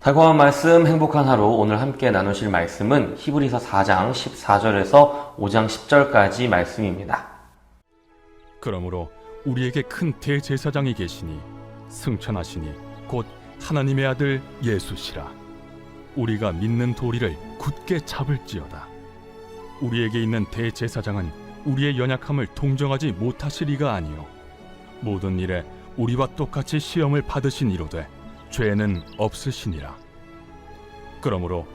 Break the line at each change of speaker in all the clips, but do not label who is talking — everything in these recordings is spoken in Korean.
달콤한 말씀, 행복한 하루. 오늘 함께 나누실 말씀은 히브리서 4장 14절에서 5장 10절까지 말씀입니다.
그러므로 우리에게 큰 대제사장이 계시니 승천하시니 곧 하나님의 아들 예수시라. 우리가 믿는 도리를 굳게 잡을지어다. 우리에게 있는 대제사장은 우리의 연약함을 동정하지 못하시리가 아니요 모든 일에 우리와 똑같이 시험을 받으신 이로되 죄는 없으시니라. 그러므로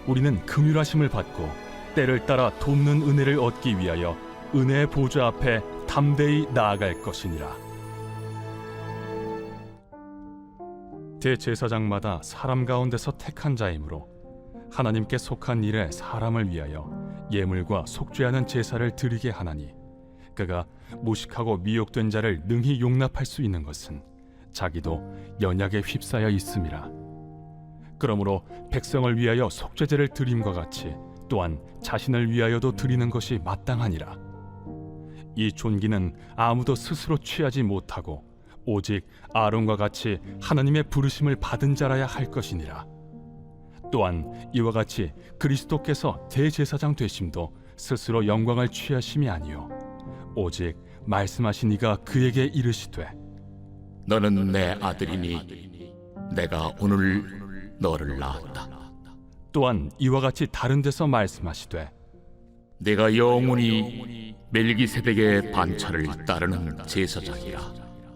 우리는 긍휼하심을 받고 때를 따라 돕는 은혜를 얻기 위하여 은혜의 보좌 앞에 담대히 나아갈 것이니라. 대제사장마다 사람 가운데서 택한 자이므로 하나님께 속한 일에 사람을 위하여 예물과 속죄하는 제사를 드리게 하나니, 그가 무식하고 미혹된 자를 능히 용납할 수 있는 것은 자기도 연약에 휩싸여 있음이라. 그러므로 백성을 위하여 속죄제를 드림과 같이 또한 자신을 위하여도 드리는 것이 마땅하니라. 이 존귀는 아무도 스스로 취하지 못하고 오직 아론과 같이 하나님의 부르심을 받은 자라야 할 것이니라. 또한 이와 같이 그리스도께서 대제사장 되심도 스스로 영광을 취하심이 아니요 오직 말씀하신 이가 그에게 이르시되
너는 내 아들이니 내가 오늘 너를 낳았다.
또한 이와 같이 다른 데서 말씀하시되
내가 영원히 멜기세덱의 반차를 따르는 제사장이라.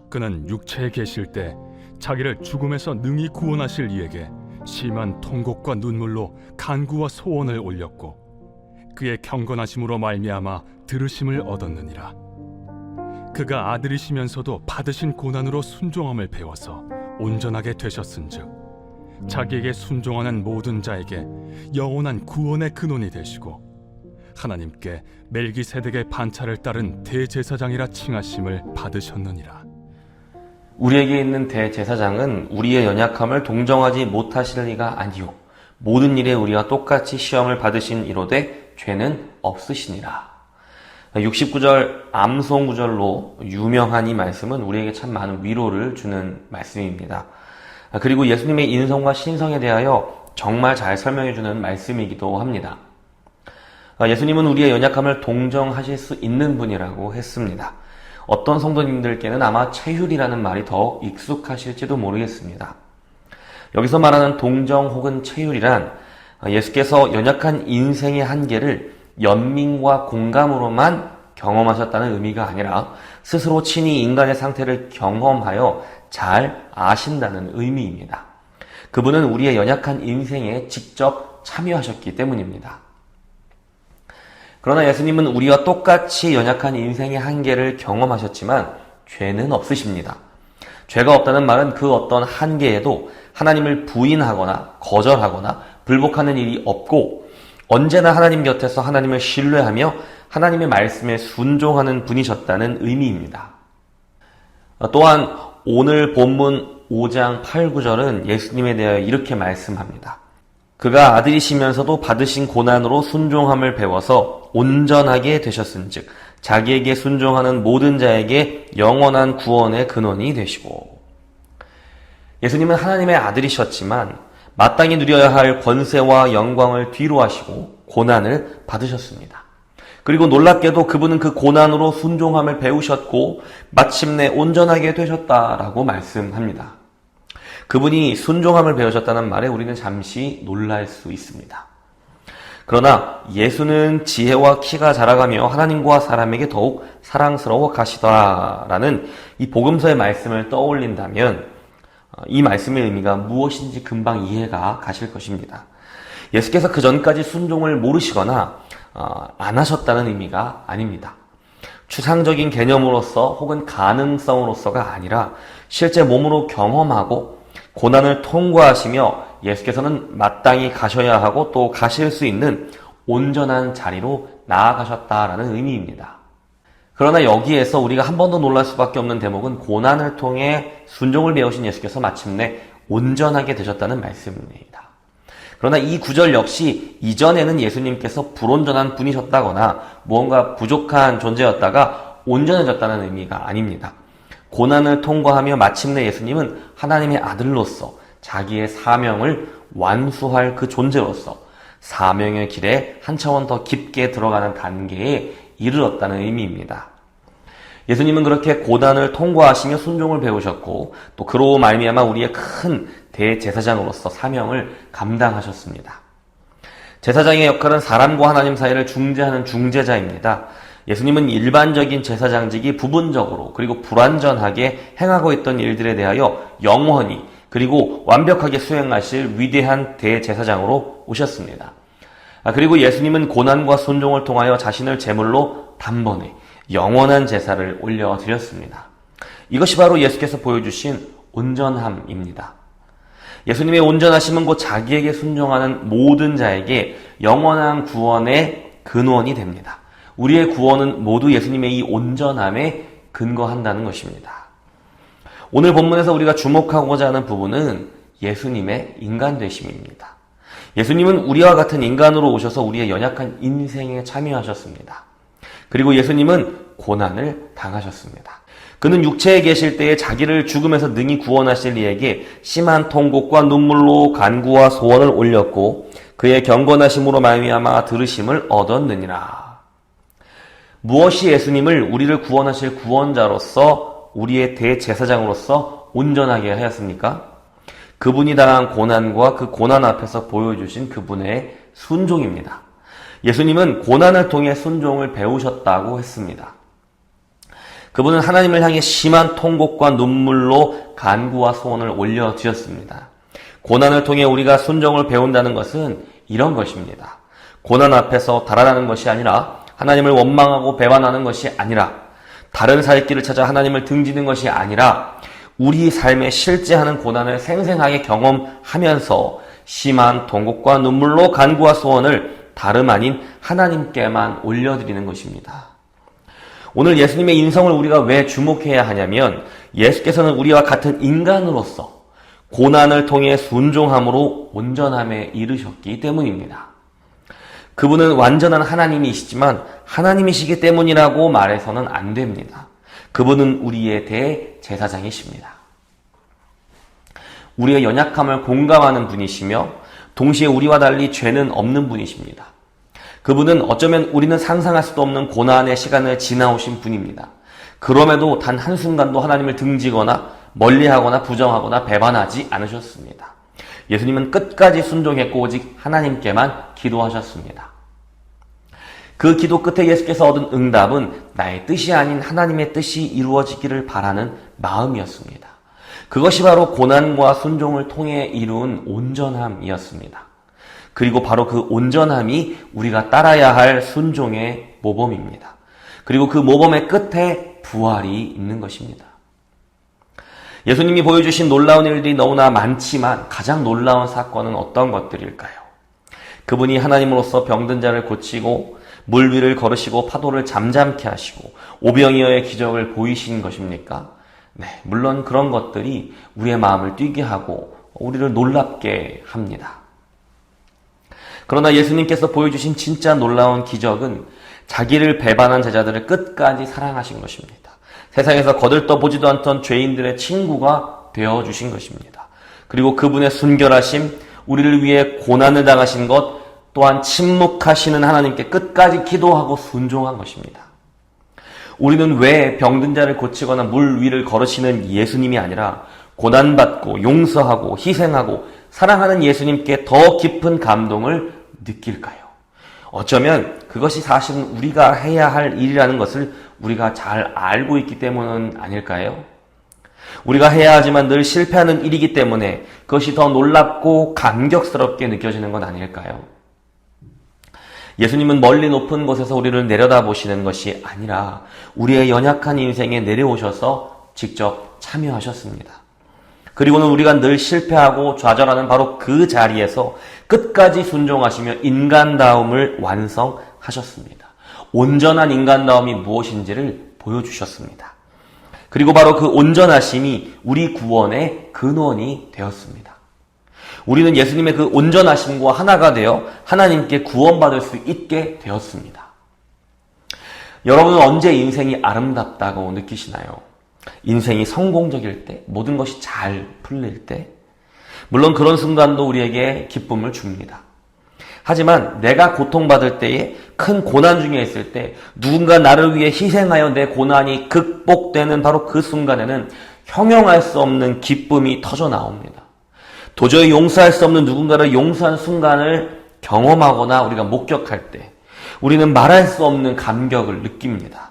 그는 육체에 계실 때 자기를 죽음에서 능히 구원하실 이에게 심한 통곡과 눈물로 간구와 소원을 올렸고 그의 경건하심으로 말미암아 들으심을 얻었느니라. 그가 아들이시면서도 받으신 고난으로 순종함을 배워서 온전하게 되셨은즉 자기에게 순종하는 모든 자에게 영원한 구원의 근원이 되시고 하나님께 멜기세덱의 반차를 따른 대제사장이라 칭하심을 받으셨느니라.
우리에게 있는 대제사장은 우리의 연약함을 동정하지 못하실 리가 아니요 모든 일에 우리와 똑같이 시험을 받으신 이로되 죄는 없으시니라. 69절 암송 구절로 유명한 이 말씀은 우리에게 참 많은 위로를 주는 말씀입니다. 그리고 예수님의 인성과 신성에 대하여 정말 잘 설명해주는 말씀이기도 합니다. 예수님은 우리의 연약함을 동정하실 수 있는 분이라고 했습니다. 어떤 성도님들께는 아마 체휼이라는 말이 더 익숙하실지도 모르겠습니다. 여기서 말하는 동정 혹은 체휼이란 예수께서 연약한 인생의 한계를 연민과 공감으로만 경험하셨다는 의미가 아니라 스스로 친히 인간의 상태를 경험하여 잘 아신다는 의미입니다. 그분은 우리의 연약한 인생에 직접 참여하셨기 때문입니다. 그러나 예수님은 우리와 똑같이 연약한 인생의 한계를 경험하셨지만 죄는 없으십니다. 죄가 없다는 말은 그 어떤 한계에도 하나님을 부인하거나 거절하거나 불복하는 일이 없고 언제나 하나님 곁에서 하나님을 신뢰하며 하나님의 말씀에 순종하는 분이셨다는 의미입니다. 또한 오늘 본문 5장 8, 9절은 예수님에 대하여 이렇게 말씀합니다. 그가 아들이시면서도 받으신 고난으로 순종함을 배워서 온전하게 되셨은즉 자기에게 순종하는 모든 자에게 영원한 구원의 근원이 되시고. 예수님은 하나님의 아들이셨지만 마땅히 누려야 할 권세와 영광을 뒤로 하시고 고난을 받으셨습니다. 그리고 놀랍게도 그분은 그 고난으로 순종함을 배우셨고 마침내 온전하게 되셨다라고 말씀합니다. 그분이 순종함을 배우셨다는 말에 우리는 잠시 놀랄 수 있습니다. 그러나 예수는 지혜와 키가 자라가며 하나님과 사람에게 더욱 사랑스러워 가시더라라는 이 복음서의 말씀을 떠올린다면 이 말씀의 의미가 무엇인지 금방 이해가 가실 것입니다. 예수께서 그 전까지 순종을 모르시거나 안 하셨다는 의미가 아닙니다. 추상적인 개념으로서 혹은 가능성으로서가 아니라 실제 몸으로 경험하고 고난을 통과하시며 예수께서는 마땅히 가셔야 하고 또 가실 수 있는 온전한 자리로 나아가셨다라는 의미입니다. 그러나 여기에서 우리가 한 번 더 놀랄 수밖에 없는 대목은 고난을 통해 순종을 배우신 예수께서 마침내 온전하게 되셨다는 말씀입니다. 그러나 이 구절 역시 이전에는 예수님께서 불온전한 분이셨다거나 무언가 부족한 존재였다가 온전해졌다는 의미가 아닙니다. 고난을 통과하며 마침내 예수님은 하나님의 아들로서 자기의 사명을 완수할 그 존재로서 사명의 길에 한 차원 더 깊게 들어가는 단계에 이르렀다는 의미입니다. 예수님은 그렇게 고난을 통과하시며 순종을 배우셨고 또 그로 말미암아 우리의 큰 대제사장으로서 사명을 감당하셨습니다. 제사장의 역할은 사람과 하나님 사이를 중재하는 중재자입니다. 예수님은 일반적인 제사장직이 부분적으로 그리고 불완전하게 행하고 있던 일들에 대하여 영원히 그리고 완벽하게 수행하실 위대한 대제사장으로 오셨습니다. 그리고 예수님은 고난과 순종을 통하여 자신을 제물로 단번에 영원한 제사를 올려드렸습니다. 이것이 바로 예수께서 보여주신 온전함입니다. 예수님의 온전하심은 곧 자기에게 순종하는 모든 자에게 영원한 구원의 근원이 됩니다. 우리의 구원은 모두 예수님의 이 온전함에 근거한다는 것입니다. 오늘 본문에서 우리가 주목하고자 하는 부분은 예수님의 인간되심입니다. 예수님은 우리와 같은 인간으로 오셔서 우리의 연약한 인생에 참여하셨습니다. 그리고 예수님은 고난을 당하셨습니다. 그는 육체에 계실 때에 자기를 죽음에서 능히 구원하실 이에게 심한 통곡과 눈물로 간구와 소원을 올렸고 그의 경건하심으로 말미암아 들으심을 얻었느니라. 무엇이 예수님을 우리를 구원하실 구원자로서 우리의 대제사장으로서 온전하게 하였습니까? 그분이 당한 고난과 그 고난 앞에서 보여주신 그분의 순종입니다. 예수님은 고난을 통해 순종을 배우셨다고 했습니다. 그분은 하나님을 향해 심한 통곡과 눈물로 간구와 소원을 올려드렸습니다. 고난을 통해 우리가 순종을 배운다는 것은 이런 것입니다. 고난 앞에서 달아나는 것이 아니라 하나님을 원망하고 배반하는 것이 아니라 다른 살 길을 찾아 하나님을 등지는 것이 아니라 우리 삶에 실제하는 고난을 생생하게 경험하면서 심한 통곡과 눈물로 간구와 소원을 다름 아닌 하나님께만 올려드리는 것입니다. 오늘 예수님의 인성을 우리가 왜 주목해야 하냐면 예수께서는 우리와 같은 인간으로서 고난을 통해 순종함으로 온전함에 이르셨기 때문입니다. 그분은 완전한 하나님이시지만 하나님이시기 때문이라고 말해서는 안 됩니다. 그분은 우리의 대제사장이십니다. 우리의 연약함을 공감하는 분이시며 동시에 우리와 달리 죄는 없는 분이십니다. 그분은 어쩌면 우리는 상상할 수도 없는 고난의 시간을 지나오신 분입니다. 그럼에도 단 한순간도 하나님을 등지거나 멀리하거나 부정하거나 배반하지 않으셨습니다. 예수님은 끝까지 순종했고 오직 하나님께만 기도하셨습니다. 그 기도 끝에 예수께서 얻은 응답은 나의 뜻이 아닌 하나님의 뜻이 이루어지기를 바라는 마음이었습니다. 그것이 바로 고난과 순종을 통해 이룬 온전함이었습니다. 그리고 바로 그 온전함이 우리가 따라야 할 순종의 모범입니다. 그리고 그 모범의 끝에 부활이 있는 것입니다. 예수님이 보여주신 놀라운 일들이 너무나 많지만 가장 놀라운 사건은 어떤 것들일까요? 그분이 하나님으로서 병든 자를 고치고 물 위를 걸으시고 파도를 잠잠케 하시고 오병이어의 기적을 보이신 것입니까? 네, 물론 그런 것들이 우리의 마음을 뛰게 하고 우리를 놀랍게 합니다. 그러나 예수님께서 보여주신 진짜 놀라운 기적은 자기를 배반한 제자들을 끝까지 사랑하신 것입니다. 세상에서 거들떠보지도 않던 죄인들의 친구가 되어주신 것입니다. 그리고 그분의 순결하심, 우리를 위해 고난을 당하신 것, 또한 침묵하시는 하나님께 끝까지 기도하고 순종한 것입니다. 우리는 왜 병든 자를 고치거나 물 위를 걸으시는 예수님이 아니라 고난받고 용서하고 희생하고 사랑하는 예수님께 더 깊은 감동을 느낄까요? 어쩌면 그것이 사실은 우리가 해야 할 일이라는 것을 우리가 잘 알고 있기 때문은 아닐까요? 우리가 해야 하지만 늘 실패하는 일이기 때문에 그것이 더 놀랍고 감격스럽게 느껴지는 건 아닐까요? 예수님은 멀리 높은 곳에서 우리를 내려다보시는 것이 아니라 우리의 연약한 인생에 내려오셔서 직접 참여하셨습니다. 그리고는 우리가 늘 실패하고 좌절하는 바로 그 자리에서 끝까지 순종하시며 인간다움을 완성하셨습니다. 온전한 인간다움이 무엇인지를 보여주셨습니다. 그리고 바로 그 온전하심이 우리 구원의 근원이 되었습니다. 우리는 예수님의 그 온전하심과 하나가 되어 하나님께 구원받을 수 있게 되었습니다. 여러분은 언제 인생이 아름답다고 느끼시나요? 인생이 성공적일 때, 모든 것이 잘 풀릴 때, 물론 그런 순간도 우리에게 기쁨을 줍니다. 하지만 내가 고통받을 때에, 큰 고난 중에 있을 때 누군가 나를 위해 희생하여 내 고난이 극복되는 바로 그 순간에는 형용할 수 없는 기쁨이 터져 나옵니다. 도저히 용서할 수 없는 누군가를 용서한 순간을 경험하거나 우리가 목격할 때 우리는 말할 수 없는 감격을 느낍니다.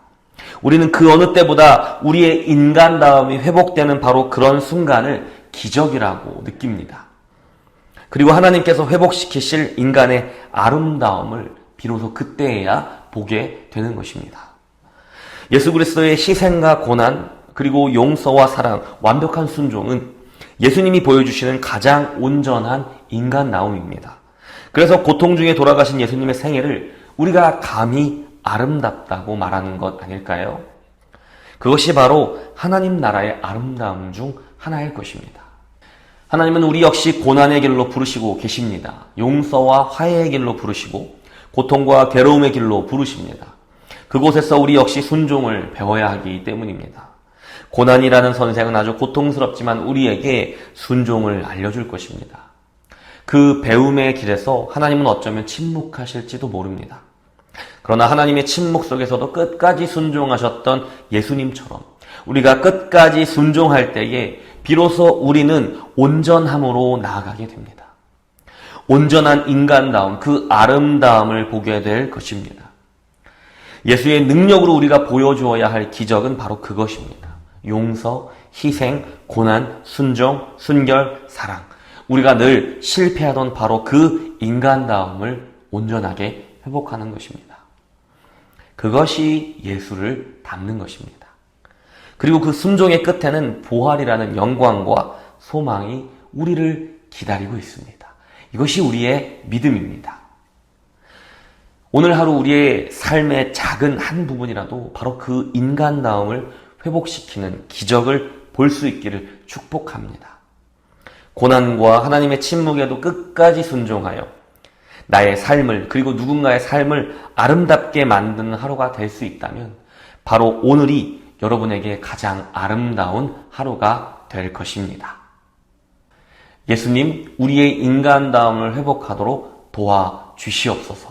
우리는 그 어느 때보다 우리의 인간다움이 회복되는 바로 그런 순간을 기적이라고 느낍니다. 그리고 하나님께서 회복시키실 인간의 아름다움을 비로소 그때에야 보게 되는 것입니다. 예수 그리스도의 희생과 고난, 그리고 용서와 사랑, 완벽한 순종은 예수님이 보여주시는 가장 온전한 인간다움입니다. 그래서 고통 중에 돌아가신 예수님의 생애를 우리가 감히 아름답다고 말하는 것 아닐까요? 그것이 바로 하나님 나라의 아름다움 중 하나일 것입니다. 하나님은 우리 역시 고난의 길로 부르시고 계십니다. 용서와 화해의 길로 부르시고 고통과 괴로움의 길로 부르십니다. 그곳에서 우리 역시 순종을 배워야 하기 때문입니다. 고난이라는 선생은 아주 고통스럽지만 우리에게 순종을 알려줄 것입니다. 그 배움의 길에서 하나님은 어쩌면 침묵하실지도 모릅니다. 그러나 하나님의 침묵 속에서도 끝까지 순종하셨던 예수님처럼 우리가 끝까지 순종할 때에 비로소 우리는 온전함으로 나아가게 됩니다. 온전한 인간다움, 그 아름다움을 보게 될 것입니다. 예수의 능력으로 우리가 보여주어야 할 기적은 바로 그것입니다. 용서, 희생, 고난, 순종, 순결, 사랑. 우리가 늘 실패하던 바로 그 인간다움을 온전하게 회복하는 것입니다. 그것이 예수를 닮는 것입니다. 그리고 그 순종의 끝에는 부활이라는 영광과 소망이 우리를 기다리고 있습니다. 이것이 우리의 믿음입니다. 오늘 하루 우리의 삶의 작은 한 부분이라도 바로 그 인간다움을 회복시키는 기적을 볼 수 있기를 축복합니다. 고난과 하나님의 침묵에도 끝까지 순종하여 나의 삶을, 그리고 누군가의 삶을 아름답게 만드는 하루가 될 수 있다면 바로 오늘이 여러분에게 가장 아름다운 하루가 될 것입니다. 예수님, 우리의 인간다움을 회복하도록 도와주시옵소서.